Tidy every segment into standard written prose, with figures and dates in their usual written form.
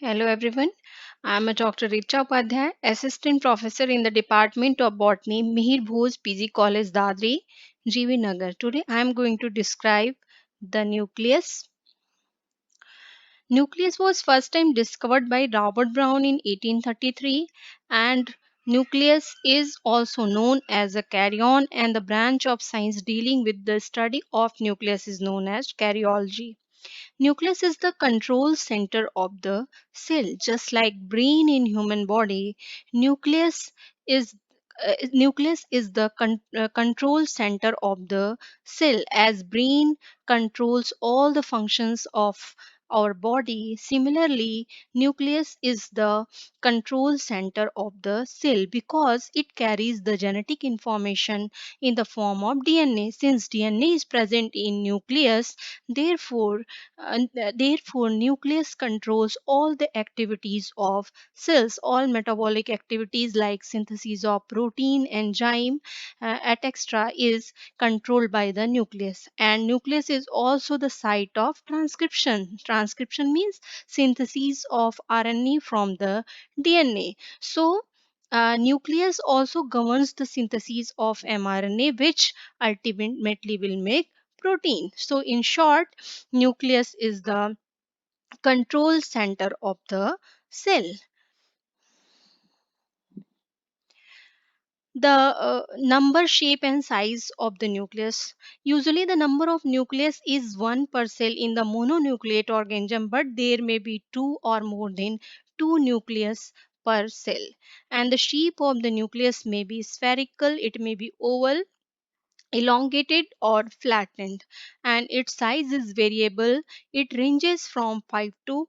Hello everyone. I am a Dr. Richa Upadhyay, Assistant Professor in the Department of Botany, Mihir Bhoj PG College, Dadri, GV Nagar. Today I am going to describe the nucleus. Nucleus was first time discovered by Robert Brown in 1833, and nucleus is also known as a karyon, and the branch of science dealing with the study of nucleus is known as karyology. Nucleus is the control center of the cell. Just like brain in human body, nucleus is the control center of the cell. As brain controls all the functions of our body, similarly nucleus is the control center of the cell because it carries the genetic information in the form of DNA. Since DNA is present in nucleus, therefore therefore, nucleus controls all the activities of cells, all metabolic activities like synthesis of protein, enzyme, etc. is controlled by the nucleus. And nucleus is also the site of transcription. Transcription means synthesis of RNA from the DNA. So, nucleus also governs the synthesis of mRNA, which ultimately will make protein. So, in short, nucleus is the control center of the cell. The number, shape, and size of the nucleus. Usually, the number of nucleus is one per cell in the mononucleate organism, but there may be two or more than two nucleus per cell. And the shape of the nucleus may be spherical, it may be oval, elongated, or flattened, and its size is variable. It ranges from 5 to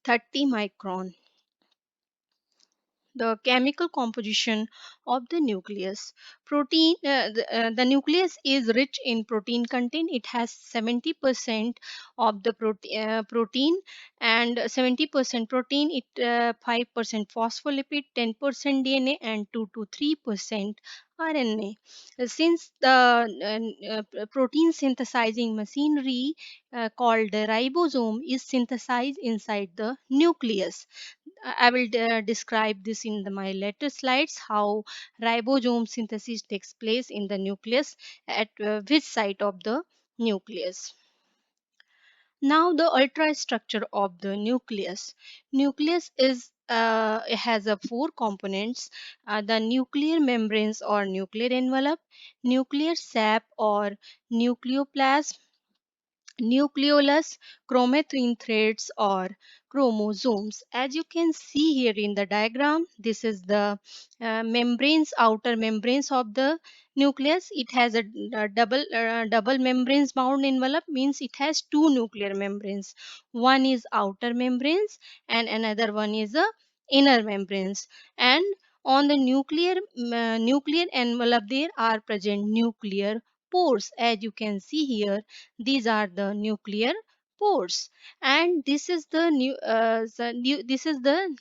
30 micron. The chemical composition of the nucleus. The nucleus is rich in protein content. It has 70% of the protein, and 70% protein, 5% phospholipid, 10% DNA, and 2 to 3% RNA. Since the protein synthesizing machinery called the ribosome is synthesized inside the nucleus. I will describe this in my later slides how ribosome synthesis takes place in the nucleus at which site of the nucleus. Now the ultrastructure of the nucleus. Nucleus is has a four components: the nuclear membranes or nuclear envelope, nuclear sap or nucleoplasm, nucleolus, chromatin threads or chromosomes. As you can see here in the diagram, this is the membranes, outer membranes of the nucleus. It has a double membranes bound envelope, means it has two nuclear membranes. One is outer membranes and another one is a inner membranes. And on the nuclear envelope there are present nuclear pores. As you can see here, these are the nuclear pores, and this is the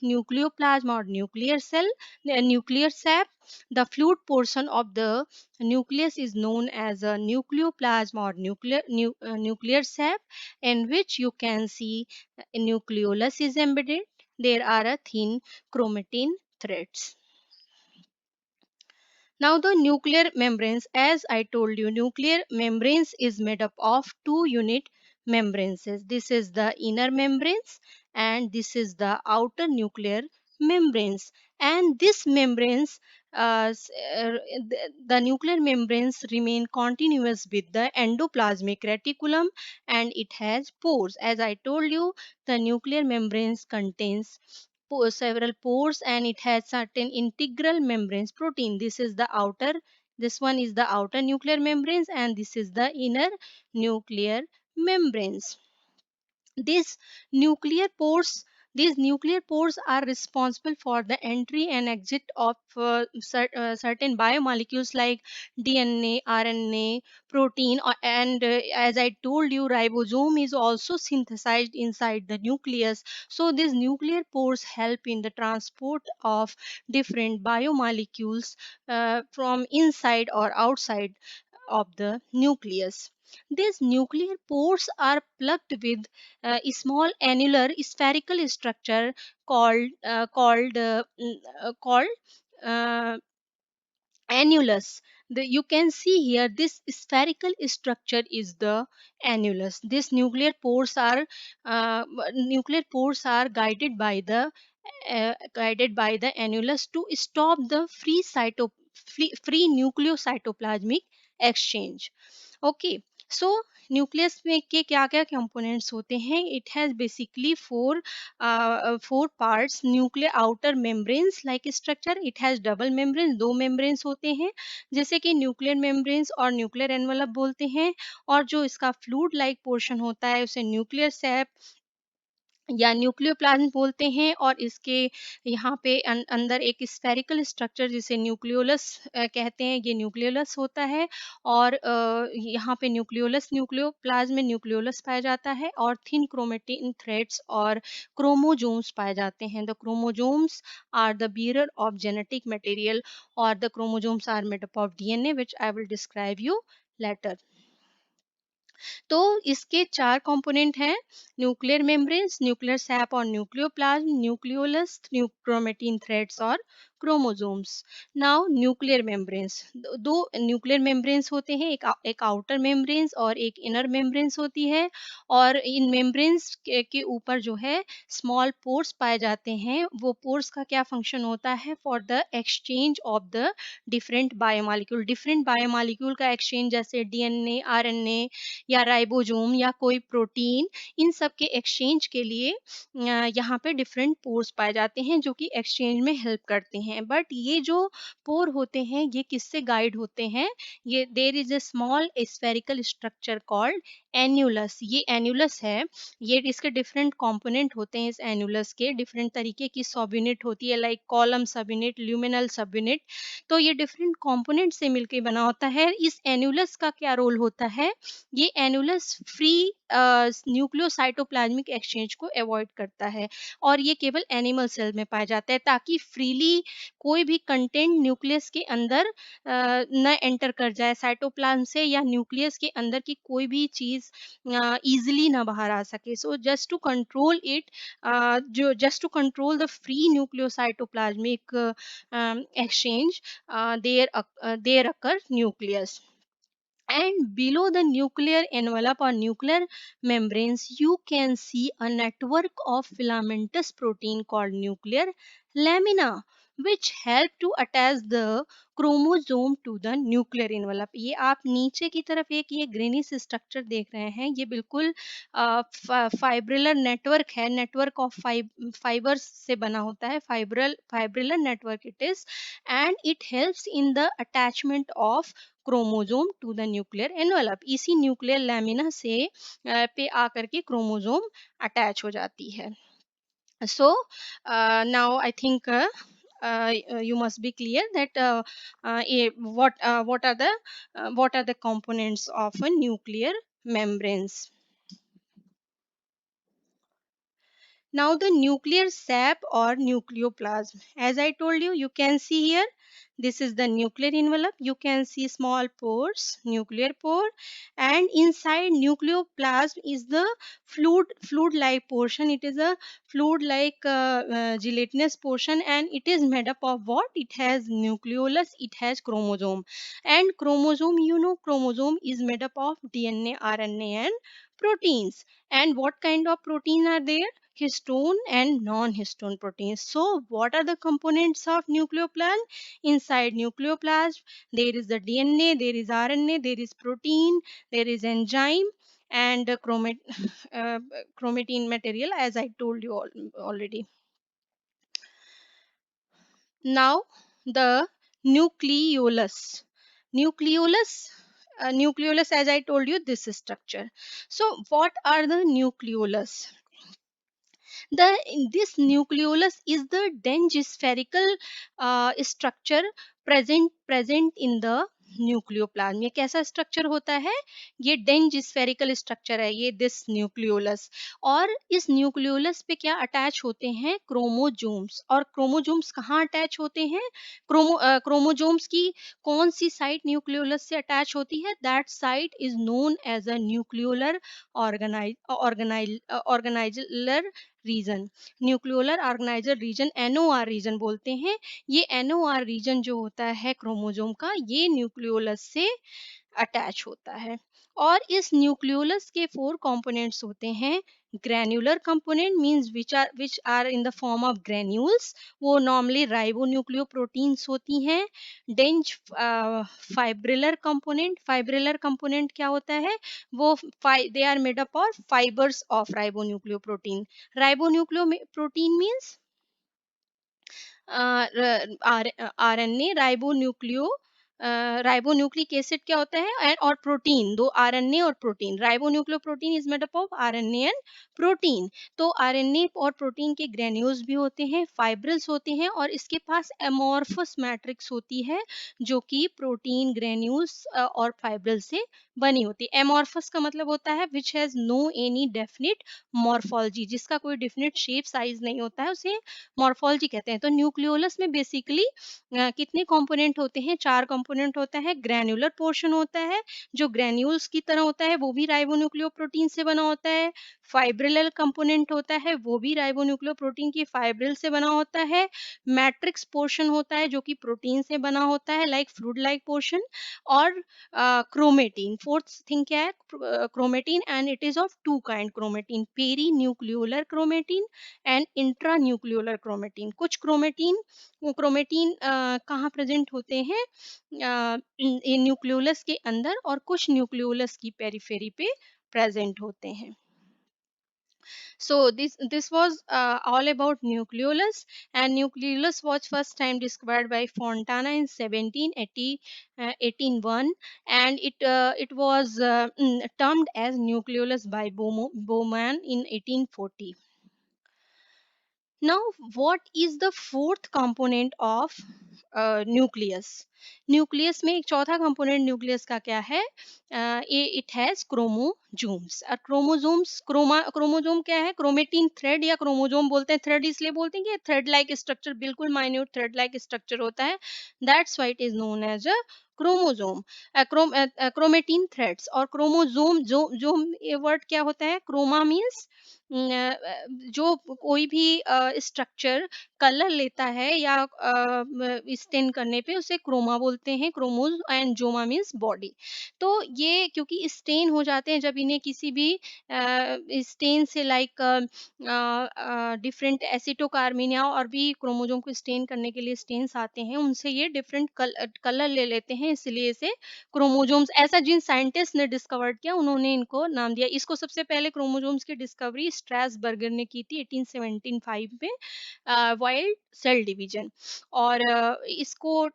nucleoplasm or nuclear cell, the nuclear sap. The fluid portion of the nucleus is known as a nucleoplasm or nuclear sap, in which you can see a nucleolus is embedded. There are a thin chromatin threads. Now the nuclear membranes, as I told you, nuclear membranes is made up of two unit membranes. This is the inner membranes and this is the outer nuclear membranes. And this membranes, the nuclear membranes remain continuous with the endoplasmic reticulum, and it has pores. As I told you, the nuclear membranes contains several pores, and it has certain integral membranes protein. This one is the outer nuclear membranes, and this is the inner nuclear membranes. these nuclear pores these nuclear pores are responsible for the entry and exit of certain biomolecules like DNA, RNA, protein, and as I told you, ribosome is also synthesized inside the nucleus. So these nuclear pores help in the transport of different biomolecules from inside or outside of the nucleus. These nuclear pores are plugged with a small annular spherical structure called uh, annulus. You can see here this spherical structure is the annulus. These uh, nuclear pores are guided by the annulus to stop the free nucleocytoplasmic exchange. Okay, so nucleus में के क्या क्या components होते हैं? It has basically four parts. Nuclear outer membranes like structure, it has double membrane, दो membranes होते हैं, जैसे कि न्यूक्लियर मेम्ब्रेन्स और न्यूक्लियर एनवलप बोलते हैं. और जो इसका फ्लूइड लाइक पोर्शन होता है उसे न्यूक्लियर सैप या न्यूक्लियोप्लाज्म बोलते हैं. और इसके यहाँ पे अंदर एक स्फेरिकल स्ट्रक्चर जिसे न्यूक्लियोलस कहते हैं, ये न्यूक्लियोलस होता है. और यहाँ पे न्यूक्लियोप्लाज्म में न्यूक्लियोलस पाया जाता है और थिन क्रोमेटिन थ्रेड्स और क्रोमोजोम्स पाए जाते हैं. The chromosomes are the bearer of genetic material, or the chromosomes are made up of DNA, which I will describe you later. तो इसके चार कंपोनेंट हैं: न्यूक्लियर मेम्ब्रेन्स, न्यूक्लियर सैप और nucleoplasm, nucleolus, chromatin threads और chromosomes. Now nuclear membranes, दो nuclear membranes होते हैं, एक आउटर मेम्ब्रेन्स और एक इनर मेम्ब्रेन्स होती है. और इन मेम्ब्रेन्स के ऊपर जो है स्मॉल पोर्स पाए जाते हैं. वो पोर्स का क्या फंक्शन होता है? For the exchange of the different biomolecule का एक्सचेंज, जैसे डीएनए, आरएनए या राइबोसोम या कोई प्रोटीन, इन सब के एक्सचेंज के लिए यहाँ पे डिफरेंट पोर्स पाए जाते हैं जो कि एक्सचेंज में हेल्प करते हैं. बट ये जो पोर होते हैं ये किससे गाइड होते हैं? ये there is a small spherical structure called annulus. ये एन्यूलस है. ये इसके डिफरेंट कंपोनेंट होते हैं. इस एन्यूलस के डिफरेंट तरीके की सब यूनिट होती है, लाइक कॉलम सब यूनिट, ल्यूमिनल सब यूनिट. तो ये डिफरेंट कंपोनेंट से मिलकर बना होता है. इस एन्यूलस का क्या रोल होता है? ये एनुलस फ्री न्यूक्लियोसाइटोप्लाज्मिक एक्सचेंज को अवॉइड करता है. और ये केवल एनिमल सेल में पाया जाता है, ताकि फ्रीली कोई भी कंटेंट न्यूक्लियस के अंदर न एंटर कर जाए साइटोप्लाज्म से, या न्यूक्लियस के अंदर की कोई भी चीज इजिली ना बाहर आ सके. So just to control it, जो just to control the free nucleocytoplasmic exchange, there occur nucleus. And below the nuclear envelope or nuclear membranes, you can see a network of filamentous protein called nuclear lamina, which help to attach the chromosome to the nuclear envelope. ये आप नीचे की तरफ एक ये greenish structure देख रहे हैं, ये बिल्कुल फाइब्रिलर नेटवर्क है. नेटवर्क ऑफ फाइबर्स से बना होता है. Fibrillar network it is. And it helps in the attachment of chromosome to the nuclear envelope. इसी न्यूक्लियर लैमिना से पे आकर के क्रोमोसोम अटैच हो जाती है. So now I think you must be clear that what are the components of a nuclear membranes. Now the nuclear sap or nucleoplasm. As I told you, you can see here, this is the nuclear envelope. You can see small pores, nuclear pore, and inside nucleoplasm is the fluid-like portion. It is a fluid-like gelatinous portion, and it is made up of what? It has nucleolus, it has chromosome, and chromosome, you know, chromosome is made up of DNA, RNA, and proteins. And what kind of protein are there? Histone and non-histone proteins. So what are the components of nucleoplasm? Inside nucleoplasm, there is the DNA, there is RNA, there is protein, there is enzyme, and uh, chromatin material, as I told you already. Now the nucleolus. Nucleolus, nucleolus, as I told you, this structure. So what are the nucleolus? This nucleolus is the dense spherical structure present in the nucleoplasm. ये कैसा structure होता है? ये डेंज spherical structure है ये, this nucleolus. और इस nucleolus पे क्या अटैच होते हैं? क्रोमोजोम्स। और क्रोमोजोम्स कहाँ अटैच होते हैं? क्रोमोजोम्स की कौन सी साइट न्यूक्लियोलस से अटैच होती है? That site is known as a nucleolar organiser region. Nucleolar organiser region, NOR region बोलते हैं। ये एनओआर रीजन जो होता है क्रोमोसोम का, ये न्यूक्लियोलस से अटैच होता है। और इस न्यूक्लियोलस के 4 कंपोनेंट्स होते हैं। Granular component means which are in the form of granules, वो नॉर्मली राइबोन्यूक्लियोप्रोटीन्स होती हैं। डेंज फाइब्रिलर कंपोनेंट क्या होता है? वो they are made up of fibres of ribonucleoprotein. Ribonucleoprotein means RNA, ribonucleic acid क्या होता है? और प्रोटीन, दो आरएनए और protein. Ribonucleoprotein is made up of RNA and protein. तो आरएनए और प्रोटीन के ग्रेन्यूल्स भी होते हैं, फाइब्रिल्स होते हैं, और इसके पास एमोर्फस मैट्रिक्स होती है जो कि प्रोटीन ग्रेन्यूल्स और फाइब्रिल से बनी होती है। एमोर्फस का मतलब होता है which has no any definite morphology, जिसका कोई डेफिनिट शेप साइज नहीं होता है, उसे मॉर्फोलॉजी कहते हैं। तो न्यूक्लियोलस में बेसिकली कितने कंपोनेंट होते हैं? 4 कंपोनेंट होता है। ग्रैन्युलर पोर्शन होता है जो ग्रैन्यूल्स की तरह होता है, वो भी राइबोन्यूक्लियोप्रोटीन से बना होता है। फाइब्रिलर कंपोनेंट होता है, वो भी राइबोन्यूक्लियोप्रोटीन की फाइब्रिल से बना होता है। मैट्रिक्स पोर्शन होता है जो कि प्रोटीन से बना होता है, लाइक फ्लूइड लाइक पोर्शन। और क्रोमेटिन, फोर्थ थिंग क्या है? Chromatin, and it is of two kind chromatin, peri nucleolar chromatin and intranucleolar chromatin. कुछ क्रोमेटिन कहाँ प्रेजेंट होते हैं? न्यूक्लियोलस के अंदर, और कुछ न्यूक्लियोलस की पेरिफेरी पे प्रेजेंट होते हैं। So this was all about nucleolus, and nucleolus was first time discovered by Fontana in 1801, and it was termed as nucleolus by Bowman in 1840. Now, what is the fourth component of nucleus? Nucleus में एक चौथा component nucleus का क्या है? It has chromosomes. Chromosome क्या है? Chromatin thread या chromosome बोलते हैं। थ्रेड इसलिए बोलते हैं कि थ्रेड लाइक स्ट्रक्चर, बिल्कुल माइन्यूट थ्रेड लाइक स्ट्रक्चर होता है। That's why it is known as a chromosome. Chromatin threads और क्रोमोजोम, जो ये वर्ड क्या होता है? क्रोमा मीन्स जो कोई भी स्ट्रक्चर कलर लेता है या स्टेन करने पे उसे क्रोमा बोलते हैं। क्रोमोज एंड जोमा मीन्स बॉडी। तो ये क्योंकि स्टेन हो जाते हैं जब इन्हें किसी भी स्टेन से, लाइक डिफरेंट एसिटोकार्मिन या और भी क्रोमोजोम को स्टेन करने के लिए स्टेन्स आते हैं, उनसे ये डिफरेंट कलर ले लेते हैं, इसलिए इसे क्रोमोजोम्स, ऐसा जिन साइंटिस्ट ने डिस्कवर किया उन्होंने इनको नाम दिया। इसको सबसे पहले क्रोमोजोम्स की डिस्कवरी स्ट्रासबर्गर ने की थी 1875 में, वाइल्ड सेल डिवीजन। और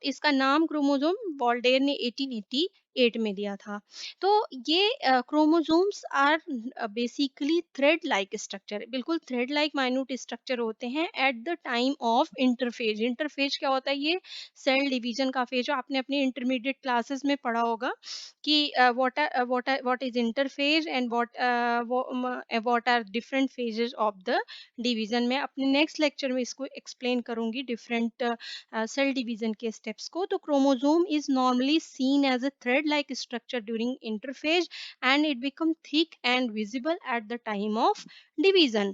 इसका नाम क्रोमोजोम वॉल्डेयर ने 1888 में दिया था। तो ये chromosomes are basically thread like structure, बिल्कुल थ्रेड लाइक माइन्यूट स्ट्रक्चर होते हैं at the time of interphase. Interphase क्या होता है? ये सेल डिवीजन का फेज, जो आपने अपने इंटरमीडिएट क्लासेस में पढ़ा होगा कि what is interphase and what are different phases of the division. में अपने नेक्स्ट लेक्चर में इसको एक्सप्लेन करूंगी, डिफरेंट सेल डिवीजन के स्टेप्स को। तो chromosome is normally seen as a thread like structure during interphase, and it become thick and visible at the time of division.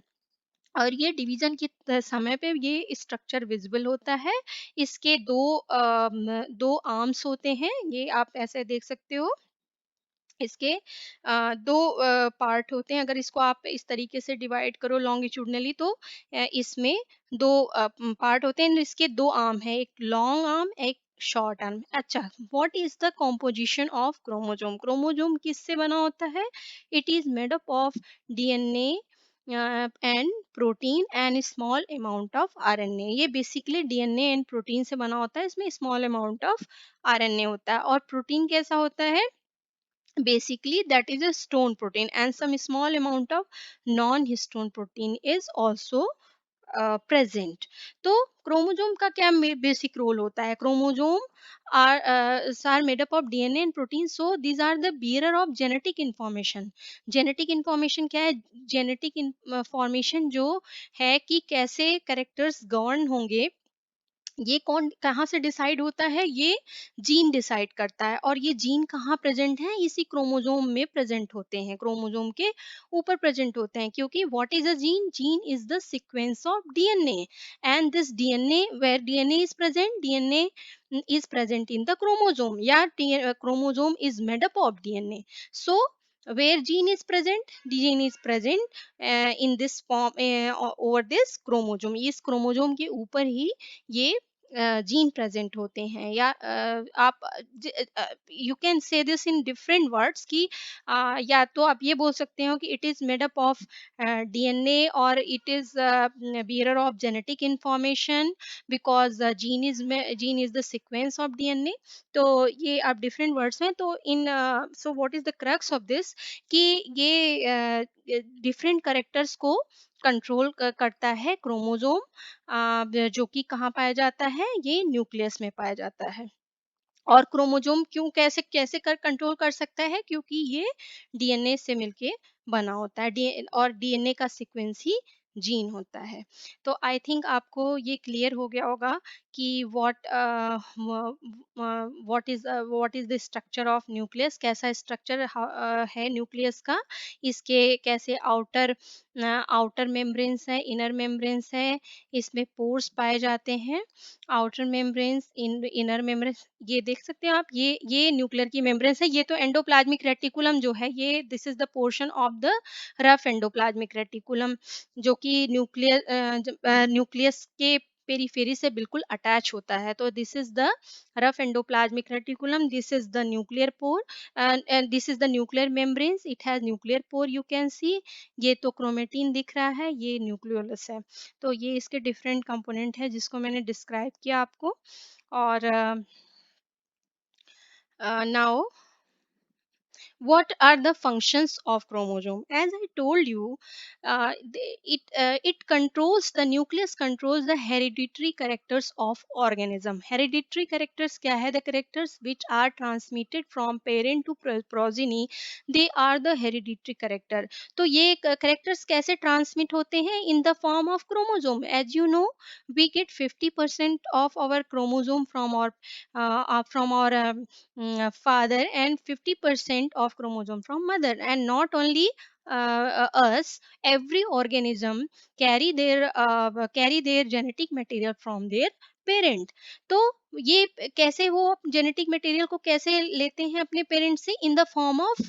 और ये डिवीजन के समय पे ये स्ट्रक्चर विजिबल होता है। इसके दो आर्म्स होते हैं, ये आप ऐसे देख सकते हो। इसके दो पार्ट होते हैं। अगर इसको आप इस तरीके से डिवाइड करो लॉन्गिट्यूडनली, तो इसमें दो पार्ट होते हैं। इसके दो आर्म है, एक लॉन्ग आर्म, एक शॉर्ट आर्म। अच्छा, what is the composition of chromosome? Chromosome किससे बना होता है? It is made up of DNA and protein and small amount of RNA. ये बेसिकली डीएनए एंड प्रोटीन से बना होता है, इसमें स्मॉल अमाउंट ऑफ आरएनए होता है। और प्रोटीन कैसा होता है? Basically, that is a stone protein, and some small amount of non-histone protein is also present. तो क्रोमोसोम का क्या बेसिक रोल होता है? Chromosome are made up of DNA and protein, so these are the bearer of genetic information. Genetic information क्या है? Genetic information जो है कि कैसे कैरेक्टर्स गवर्न होंगे, ये कौन कहाँ से डिसाइड होता है? ये जीन डिसाइड करता है। और ये जीन कहाँ प्रेजेंट है? इसी क्रोमोसोम में प्रेजेंट होते हैं, क्रोमोसोम के ऊपर प्रेजेंट होते हैं। क्योंकि what is a gene? Gene is the sequence of DNA, and this DNA, where DNA is present, DNA is present in the chromosome, yeah, chromosome is made up of dna. So where gene is present, the gene is present in this form, over this chromosome, इस chromosome के ऊपर ही ये gene present होते हैं। या आप you can say this in different words कि या तो आप ये बोल सकते हो कि it is made up of DNA, और it is bearer of genetic information because gene is the sequence of dna। तो ये आप डिफरेंट वर्ड्स में, तो in so what is the crux of this कि ये डिफरेंट करेक्टर्स को control करता है क्रोमोसोम, जो कि कहाँ पाया जाता है? ये न्यूक्लियस में पाया जाता है। और क्रोमोसोम क्यों, कैसे कैसे कर कंट्रोल कर सकता है? क्योंकि ये डीएनए से मिलके बना होता है, और डीएनए का सीक्वेंस ही जीन होता है। तो आई थिंक आपको ये क्लियर हो गया होगा कि what is the structure of nucleus, कैसा स्ट्रक्चर है न्यूक्लियस का, इसके कैसे आउटर मेम्ब्रेन्स है, इनर मेम्ब्रेन्स है, इसमें पोर्स पाए जाते हैं, आउटर मेम्ब्रेन्स, इनर मेम्ब्रेन्स, ये देख सकते हैं आप, ये न्यूक्लियर की मेम्ब्रेन्स है। ये तो एंडोप्लाज्मिक रेटिकुलम जो है, ये this is the portion of the rough endoplasmic reticulum, जो कि न्यूक्लियस के पेरीफेरी से बिल्कुल अटैच होता है। तो this is the rough endoplasmic reticulum, this is the nuclear pore, and this is the nuclear membranes, it has nuclear pore, you can see. ये तो क्रोमेटिन दिख रहा है, ये न्यूक्लियोलस है। तो ये इसके डिफरेंट कंपोनेंट है जिसको मैंने डिस्क्राइब किया आपको। और now what are the functions of chromosome? As I told you, it controls, the nucleus controls the hereditary characters of organism. Hereditary characters क्या है? The characters which are transmitted from parent to progeny, they are the hereditary character. तो ये characters कैसे transmit होते हैं? In the form of chromosome. As you know, we get 50% of our chromosome from our father, and 50% of chromosome from mother. And not only us, every organism carry their genetic material from their parent। तो ये कैसे, वो genetic material को कैसे लेते हैं अपने parent से? इन the form of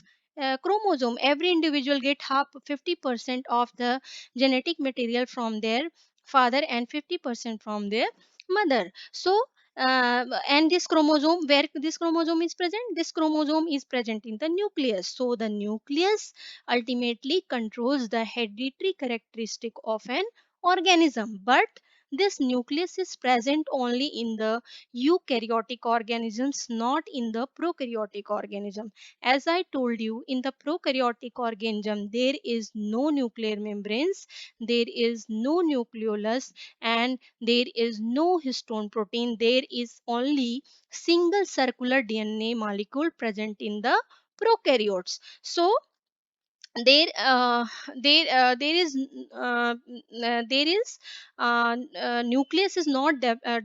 chromosome. Every individual get half 50% of the genetic material from their father and 50% from their mother. So and this chromosome, where this chromosome is present? This chromosome is present in the nucleus. So the nucleus ultimately controls the hereditary characteristic of an organism. But this nucleus is present only in the eukaryotic organisms, not in the prokaryotic organism. As I told you, in the prokaryotic organism there is no nuclear membranes, there is no nucleolus, and there is no histone protein. There is only single circular dna molecule present in the prokaryotes. So there is nucleus is not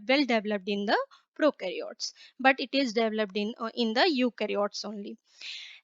well developed in the prokaryotes, but it is developed in the eukaryotes only.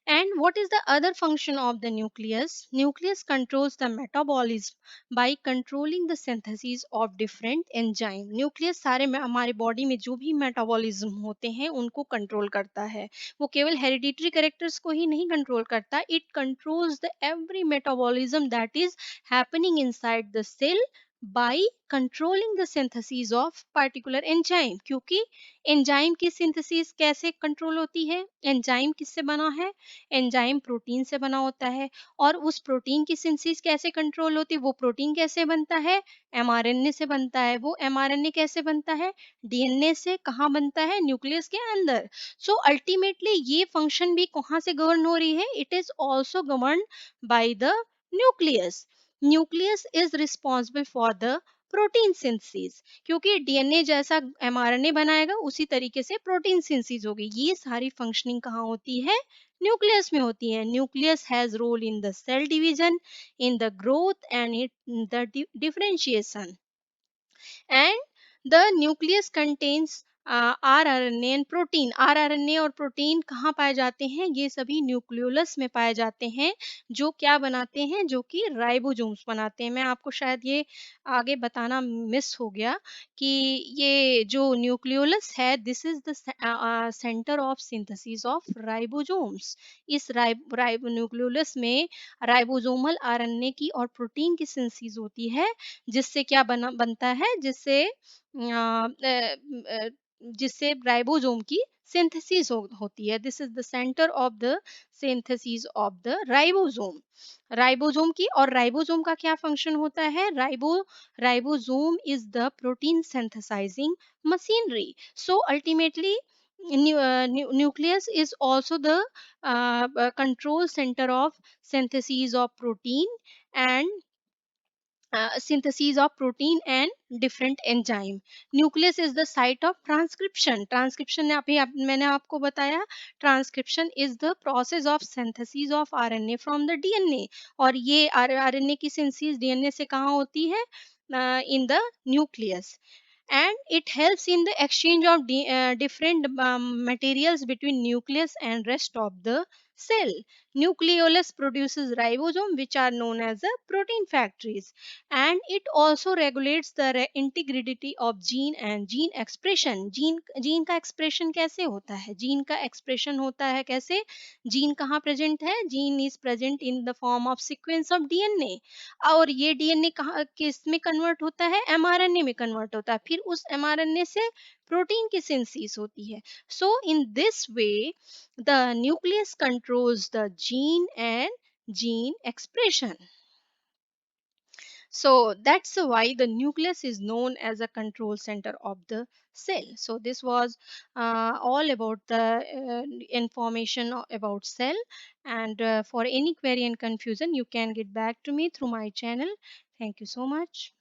And what is the other function of the nucleus? Nucleus controls the metabolism by controlling the synthesis of different enzyme. Nucleus सारे हमारे body में जो भी metabolism होते हैं उनको control करता है। वो केवल हेरिडिटरी कैरेक्टर्स को ही नहीं कंट्रोल करता, it controls the every metabolism that is happening inside the cell by controlling the synthesis of particular enzyme। क्योंकि एंजाइम की सिंथेसिस कैसे कंट्रोल होती है? एंजाइम किससे बना है? एंजाइम प्रोटीन से बना होता है। और उस प्रोटीन की सिंथेसिस कैसे कंट्रोल होती है? वो प्रोटीन कैसे बनता है? एमआरएनए से बनता है। वो एमआरएनए कैसे बनता है? डीएनए से। कहाँ बनता है? न्यूक्लियस के अंदर। सो अल्टीमेटली ये फंक्शन भी कहाँ से गवर्न हो रही है? It is also govern by the nucleus. Nucleus is responsible for the protein synthesis, क्योंकि डीएनए जैसा एमआरएनए बनाएगा उसी तरीके से प्रोटीन सिंथेसिस होगी। ये सारी फंक्शनिंग कहाँ होती है? न्यूक्लियस में होती है। Nucleus has role in the cell division, in the growth and the differentiation, and the nucleus contains rRNA and protein. rRNA और प्रोटीन कहाँ पाए जाते हैं? ये सभी न्यूक्लियोलस में पाए जाते हैं, जो क्या बनाते हैं? जो कि राइबोसोम्स बनाते हैं। मैं आपको शायद ये आगे बताना मिस हो गया कि ये जो न्यूक्लियोलस है, this is the centre of synthesis of ribosomes. इस राइब न्यूक्लियोलस में राइबोसोमल आरएनए की और प्रोटीन की सिंथेसिस होती है, जिससे क्या बनता है? जिससे राइबोसोम की सिंथेसिस होती है। This is the centre of the synthesis of the ribosome. Ribosome की, और राइबोसोम का क्या फंक्शन होता है? Ribosome is the protein synthesising machinery. So ultimately nucleus is also the control center of synthesis of protein and synthesis of protein and different enzyme. Nucleus is the site of transcription. Transcription ने मैंने आपको बताया, transcription is the process of synthesis of RNA from the DNA, और ये RNA की synthesis DNA से कहाँ होती है? In the nucleus, and it helps in the exchange of different materials between nucleus and rest of the cell. Nucleolus produces ribosome, which are known as the protein factories, and it also regulates the integrity of gene and gene expression. Gene का expression कैसे होता है? Gene का expression होता है कैसे? Gene कहाँ present है? Gene is present in the form of sequence of DNA, और ये डीएनए कहाँ किस में कन्वर्ट होता है? एमआरएनए में कन्वर्ट होता है। फिर उस एमआरएनए से प्रोटीन की सिंथेसिस होती है। So in this way the nucleus controls the gene and gene expression. So that's why the nucleus is known as a control center of the cell. So this was all about the information about cell, and for any query and confusion you can get back to me through my channel. Thank you so much.